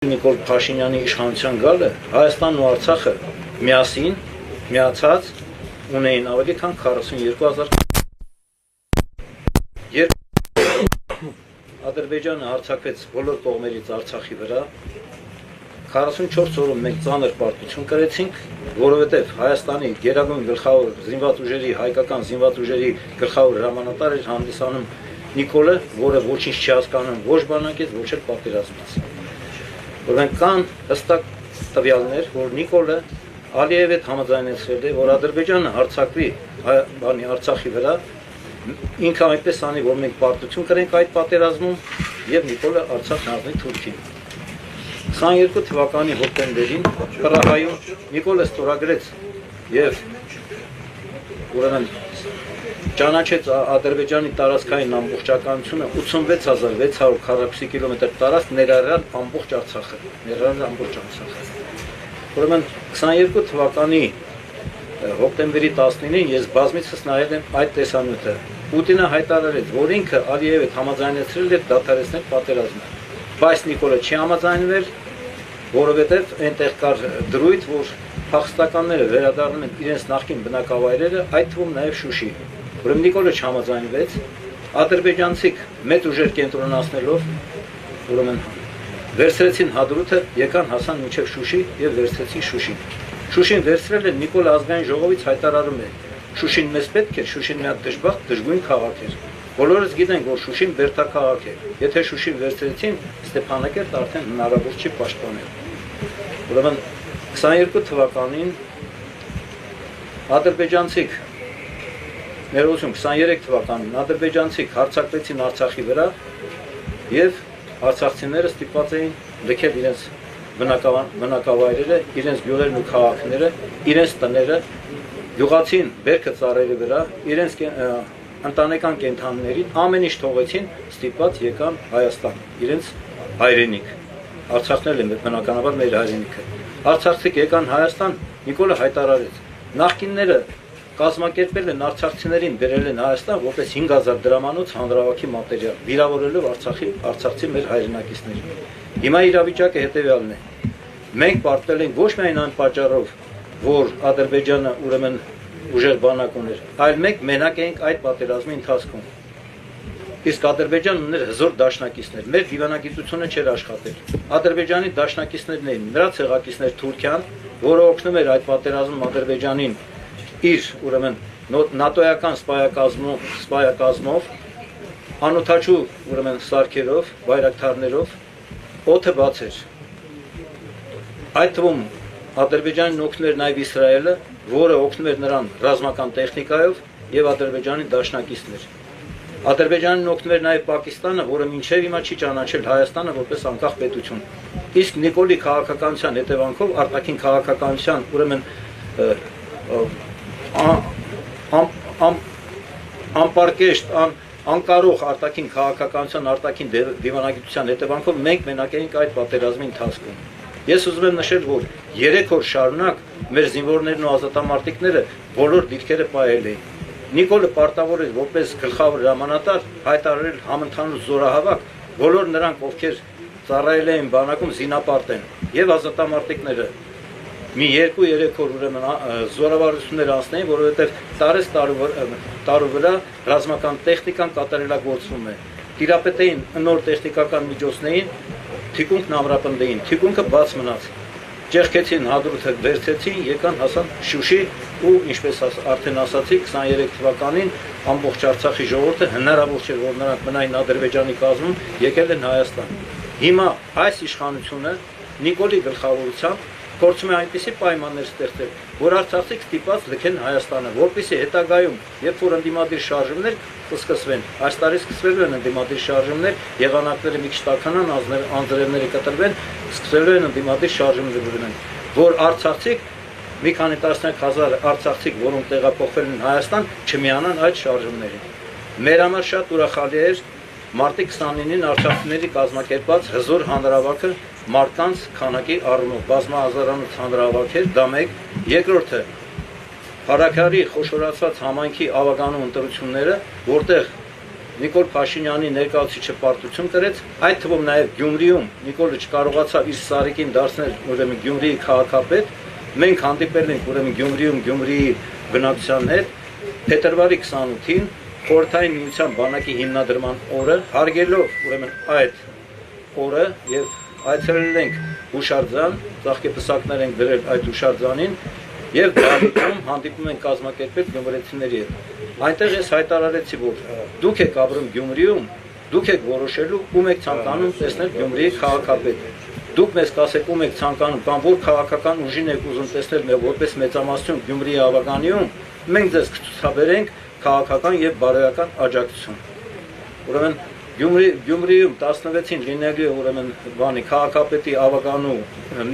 Նիկոլ Փաշինյանի իշխանության գալը Հայաստանն ու Արցախը միասին միացած ունեին ավելի քան 42,000 Ադրբեջանը հարձակվեց բոլոր կողմերից Արցախի վրա 44 օրում մենք ծանր պարտություն կրեցինք, որովհետև Հայաստանի գերագույն գլխավոր զինված ուժերի հայկական զինված ուժերի գլխավոր հրամանատար էր հանդիսանում Նիկոլը, որը ոչինչ չի հասկանում ոչ բանակից, ոչ էլ պատերազմից։ Որոնք կան հստակ տվյալներ, որ Նիկոլը Ալիևը համաձայնեցրել է, որ Ադրբեջանը հարձակվի Արցախի վրա, ինքը այնպես անի, որ մենք պարտություն կրենք այդ պատերազմում եւ Նիկոլը Արցախ հանձնի Թուրքին։ 22 թվականի հոկտեմբերին Պրահայում Նիկոլը ստորագրեց եւ ուրեմն ճանաչեց Ադրբեջանի տարածքային ամբողջականությունը 86600 քառակուսի կիլոմետր տարածք ներառյալ ամբողջ Արցախը, Ուրեմն 22 թվականի հոկտեմբերի 19-ին ես բազմիցս նայել եմ այդ տեսանյութը։ Պուտինը հայտարարեց, որ ինքը Ալիևը համաձայնեցրել է դադարեցնել պատերազմը, բայց Նիկոլը չի համաձայնվել, որովհետև այնտեղ կար դրույթ, որ փախստականները վերադառնում են իրենց նախկին բնակավայրերը, այդ թվում նաև Շուշի։ Ուրեմն Նիկոլը չհամաձայնվեց, ադրբեջանցիք մեծ ուժեր կենտրոնացնելով, ուրեմն վերցրեցին հադրութը, եկան հասան մինչև Շուշի եւ վերցրեցին Շուշին։ Շուշին վերցրել է Նիկոլը ազգային ժողովից հայտարարում է. Շուշին մեզ պետք է, Շուշին մի հատ դժբախտ դժգույն քաղաք էր։ Բոլորս գիտենք, որ Շուշին բերդաքաղաք է։ Եթե Շուշին վերցրեցին, Ստեփանակերտ արդեն հնարավոր չի պաշտպանել։ Ուրեմն 22 թվականին ադրբեջանցիք ներողություն 23 թվականին ադրբեջանցիք հարձակվեցին Արցախի վրա եւ արցախցիները ստիպված էին լքել իրենց բնակավայրերը, իրենց գյուղերն ու քաղաքները, իրենց տները, գյուղացին բերքը ծառերի վրա, իրենց ընտանեկան կենդանիներին ամեն ինչ թողեցին, ստիպված եկան Հայաստան, իրենց հայրենիք։ Արցախն էլ է բնականաբար մեր հայրենիքը։ Արցախցիք եկան Հայաստան, Նիկոլը հայտարարեց. նախկինները կազմակերպել են արցախցիներին բերել են Հայաստան որպես 5000 դրամանոց հանրահավաքի մատերիալ, վիրավորելով արցախցի մեր հայրենակիցներին։ Հիմա իրավիճակը հետևյալն է։ Մենք պարտվել ենք ոչ միայն այն պատճառով, որ Ադրբեջանը ուրեմն ուժեղ բանակ ուներ, այլ մենք մենակ էինք այդ պատերազմի ընթացքում։ Իսկ Ադրբեջանն ուներ հզոր դաշնակիցներ, մեր դիվանագիտությունը չէր աշխատել։ Ադրբեջանի դաշնակիցներն էին, նրա ցեղակիցներ Թուրքիան, որը օգնում էր այդ պատերազմում Ադրբեջանին իր ուրեմն նատոյական սպայակազմով, անօթաչու ուրեմն սարքերով, բայրակթարներով օդը բաց էր։ Այդ թվում Ադրբեջանին օգնում էր նաև Իսրայելը, որը օգնում էր նրան ռազմական տեխնիկայով եւ Ադրբեջանի դաշնակիցներ։ Ադրբեջանին օգնում էր նաև Պակիստանը, որը մինչև հիմա չի ճանաչել Հայաստանը որպես անկախ պետություն։ Իսկ Նիկոլի քաղաքականության հետևանքով արտաքին քաղաքականության ուրեմն անպարկեշտ, անկարող արտաքին քաղաքականության արտաքին դիվանագիտության հետևանքով մենք մենակ էինք այդ պատերազմի ընթացքում։ Ես ուզում եմ նշել, որ 3 օր շարունակ մեր զինվորներն ու ազատամարտիկները բոլոր դիրքերը պահել էին։ Նիկոլը պարտավոր էր որպես գլխավոր հրամանատար հայտարարել համընդհանուր զորահավաք, բոլոր նրանք, ովքեր ծառայել էին բանակում զինապարտեն եւ ազատամարտիկները մի 2-3 օր ուրեմն զորավարություններ անցնեին, որովհետև տարու վրա ռազմական տեխնիկան կատարելագործվում է։ Տիրապետեին նոր տեխնիկական միջոցներին, թիկունքն ամրապնդեին, թիկունքը բաց մնաց։ Ճեղքեցին հադրութը, վերցեցին, եկան հասան Շուշի ու ինչպես արդեն ասացի 23 թվականին ամբողջ Արցախի ժողովուրդը հնարավոր չէր, որ նրանք մնային Ադրբեջանի կազմում, եկել են Հայաստան։ Հիմա այս իշխանությունը Նիկոլի գլխավորությամբ փորձում է այնպիսի պայմաններ ստեղծել, որ արցախցիք ստիպված լքեն Հայաստանը, որպեսզի հետագայում, երբ որ ընդդիմադիր շարժումներ կսկսվեն, այս տարի սկսվելու են ընդդիմադիր շարժումներ, եղանակները մի քիչ տաքանան, անձրևները կտրվեն, սկսվելու են ընդդիմադիր շարժումներ ուրեմն, որ արցախցիք մի քանի տասնյակ հազար արցախցիք, որոնք տեղափոխվել են Հայաստան, չմիանան այդ շարժումներին։ Մեր համար շատ ուրախալի էր մարտի 29-ին արցախցիների կազմակերպած հզոր հանրահավաքը մարդկանց քանակի առումով բազմահազարանոց հանրահավաք էր, դա մեկ, երկրորդը Հարաքարի խոշորացված համայնքի ավագանու ընտրությունները, որտեղ Նիկոլ Փաշինյանի ներկայացուցիչը պարտություն կրեց, այդ թվում նաև Գյումրիում Նիկոլը չկարողացավ իր Սարիկին դարձնել ուրեմն Գյումրիի քաղաքապետ, մենք հանդիպել ենք ուրեմն Գյումրիում Գյումրիի բնակչության հետ, փետրվարի 28-ին Խորհրդային Միության բանակի հիմնադրման օրը, հարգելով ուրեմն այդ օրը եւ այցելել ենք հուշարձան, ծաղկեպսակներ ենք դրել այդ հուշարձանին եւ դրանից հանդիպում ենք կազմակերպել գյումրեցիների հետ։ Այնտեղ ես հայտարարեցի, որ դուք եք ապրում Գյումրիում, դուք եք որոշելու ում եք ցանկանում տեսնել Գյումրիի քաղաքապետ։ Դուք մեզ կասեք ում եք ցանկանում կամ որ քաղաքական ուժին եք ուզում տեսնել մեր որպես մեծամասնություն Գյումրիի ավականիում, մենք ձեզ կցուցաբերենք քաղաքական եւ բարոյական աջակցություն։ Ուրեմն Գյումրիում 16-ին լինելու է ուրեմն բանի քաղաքապետի ավականու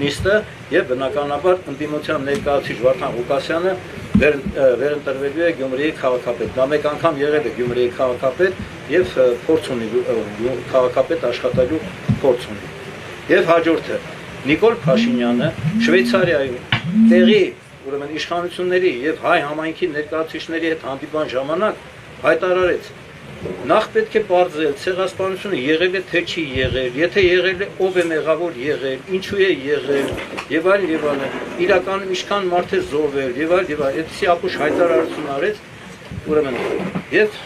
նիստը եւ բնականաբար ընդդիմության ներկայացուցիչ Վարդան Ղուկասյանը վերընտրվելու է Գյումրիի քաղաքապետ։ Նա մեկ անգամ եղել է Գյումրիի քաղաքապետ եւ փորձ ունի քաղաքապետ աշխատելու փորձ ունի։ Եվ հաջորդը Նիկոլ Փաշինյանը Շվեյցարիայում տեղի ուրեմն իշխանությունների եւ հայ համայնքի ներկայացուցիչների հետ հանդիպան ժամանակ հայտարարեց. նախ պետք է բարձել ցեղասպանությունը եղել է թե չի եղել, եթե եղել է ով է մեղավոր եղել, ինչու է եղել եւ այլն եւ այլն, իրականում ինչքան մարդ է զոհվել եւ այլն, այդպիսի ապուշ հայտարարություն արեց, ուրեմն եւ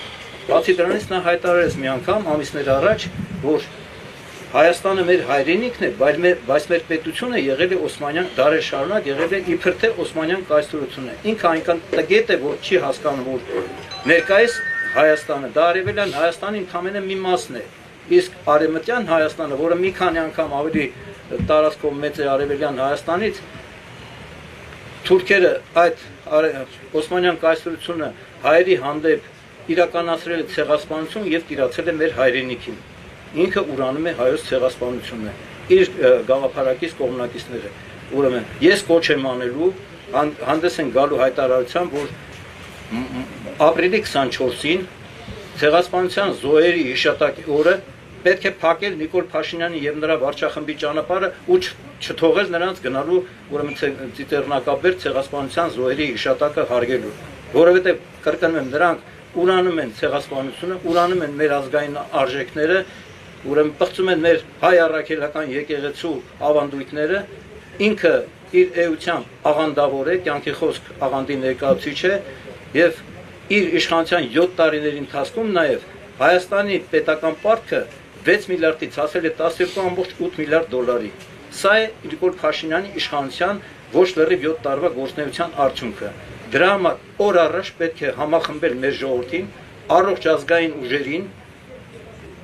բացի դրանից նա հայտարարեց մի անգամ ամիսներ առաջ, որ Հայաստանը մեր հայրենիքն է, բայց մեր պետությունը եղել է Օսմանյան դարեր շարունակ եղել է իբր թե Օսմանյան կայսրությունը։ Ինքը այնքան տգետ է, որ չի հասկանում, որ ներկայիս Հայաստանը դա արևելյան Հայաստանի ընդամենը մի մասն է, իսկ արևմտյան Հայաստանը, որը մի քանի անգամ ավելի տարածքով մեծ է արևելյան Հայաստանից, թուրքերը այդ Օսմանյան կայսրությունը հայերի հանդեպ իրականացրել է ցեղասպանություն եւ տիրացել է մեր հայրենիքին։ Ինքը ուրանում է հայոց ցեղասպանությունը, իր գաղափարակից կողմնակիցները։ Ուրեմն ես կոչ եմ անելու, հանդես են գալու հայտարարությամբ, որ ապրիլի 24-ին ցեղասպանության զոհերի հիշատակի օրը պետք է փակել Նիկոլ Փաշինյանի եւ նրա վարչախմբի ճանապարհը ու չթողել նրանց գնալու ուրեմն ծիծեռնակաբեր ցեղասպանության զոհերի հիշատակը հարգելու, որովհետեւ կրկնում եմ, նրանք ուրանում են ցեղասպանությունը, ուրանում են մեր ազգային արժեքները, ուրեմն պղծում են մեր հայ առաքելական եկեղեցու ավանդույթները, ինքը իր էությամբ աղանդավոր է, կյանքի խոսք աղանդի ներկայացուցիչ է եւ իր իշխանության 7 տարիների ընթացքում նաեւ Հայաստանի պետական պարտքը 6 միլիարդից հասել է 12.8 միլիարդ դոլարի։ Սա է Նիկոլ Փաշինյանի իշխանության ոչ լրիվ 7 տարվա գործունեության արդյունքը։ Դրա համար օր առաջ պետք է համախմբել մեր ժողովրդին, առողջ ազգային ուժերին,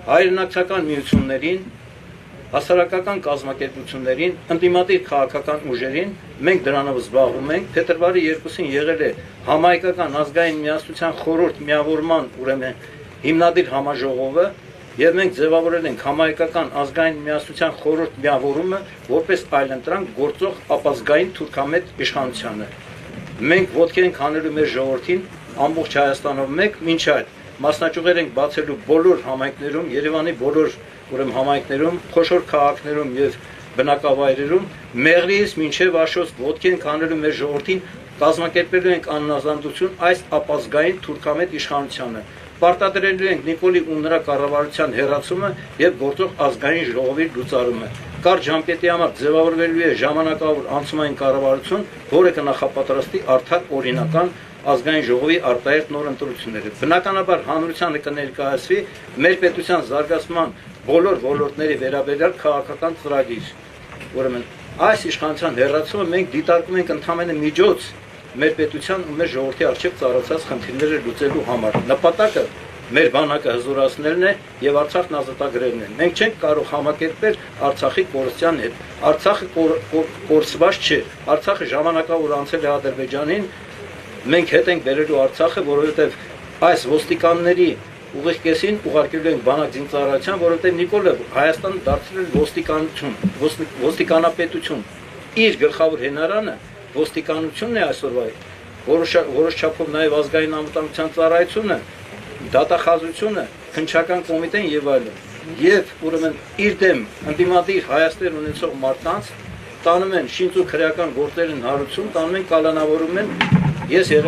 հայրենակցական միություններին, հասարակական կազմակերպություններին, ընդդիմադիր քաղաքական ուժերին, մենք դրանով զբաղվում ենք։ Փետրվարի 2-ին եղել է համահայկական ազգային միասնության խորհուրդ միավորման ուրեմն հիմնադիր համաժողովը եւ մենք ձևավորել ենք համահայկական ազգային միասնության խորհուրդ միավորումը որպես այլընտրանք գործող ապազգային թուրքամետ իշխանությանը։ Մենք ոտքի ենք հանելու մեր ժողովրդին ամբողջ Հայաստանով մեկ, մինչ այդ մասնաճյուղեր ենք բացելու բոլոր համայնքներում, Երևանի բոլոր ուրեմն համայնքներում, խոշոր քաղաքներում եւ բնակավայրերում, Մեղրիից մինչեւ Աշոց ոտքի ենք հանելու մեր ժողովրդին, կազմակերպելու ենք աննազանդություն այս ապազգային թուրքամետ իշխանությանը։ Պարտադրելու ենք Նիկոլի ու նրա կառավարության հերացումը եւ գործող ազգային ժողովի լուծարումը։ Կարճ ժամկետի համար ձևավորվելու է ժամանակավոր անցումային կառավարություն, որը կնախապատրաստի արդար օրինական ազգային ժողովի արտահերթ նոր ընտրությունները։ Բնականաբար հանրությանը կներկայացվի մեր պետության զարգացման բոլոր ոլորտների վերաբերյալ քաղաքական ծրագիր։ Ուրեմն այս իշխանության հերացումը մենք դիտարկում ենք ընդհանրապես միջոց մեր պետության ու մեր ժողովրդի առջև ծառացած խնդիրները լուծելու համար։ Նպատակը մեր բանակը հզորացնելն է եւ Արցախն ազատագրելն է։ Մենք չենք կարող համակերպել Արցախի կորստյան հետ։ Արցախը կորսված չէ։ Արցախը ժամանակավոր անցել է Ադրբեջանին։ Մենք հետ ենք բերելու Արցախը, որովհետեւ այս ոստիկանների ուղիղ կեսին ուղարկելու ենք բանակ զինծառայության, որովհետեւ Նիկոլը Հայաստանը դարձրել է ոստիկանություն, ոստիկանապետություն։ Իր գլխավոր հենարանը ոստիկանությունն է այսօրվա, որոշ չափով նաև ազգային անվտանգության ծառայությունը, դատախազությունը, քննչական կոմիտեն եւ այլն։ Եվ ուրեմն իր դեմ ընդդիմադիր հայաստեր ունեցող մարդկանց տանում են շինծ ու քրեական գործերին հարություն, տանում են կալանավորում են։ Ես եղել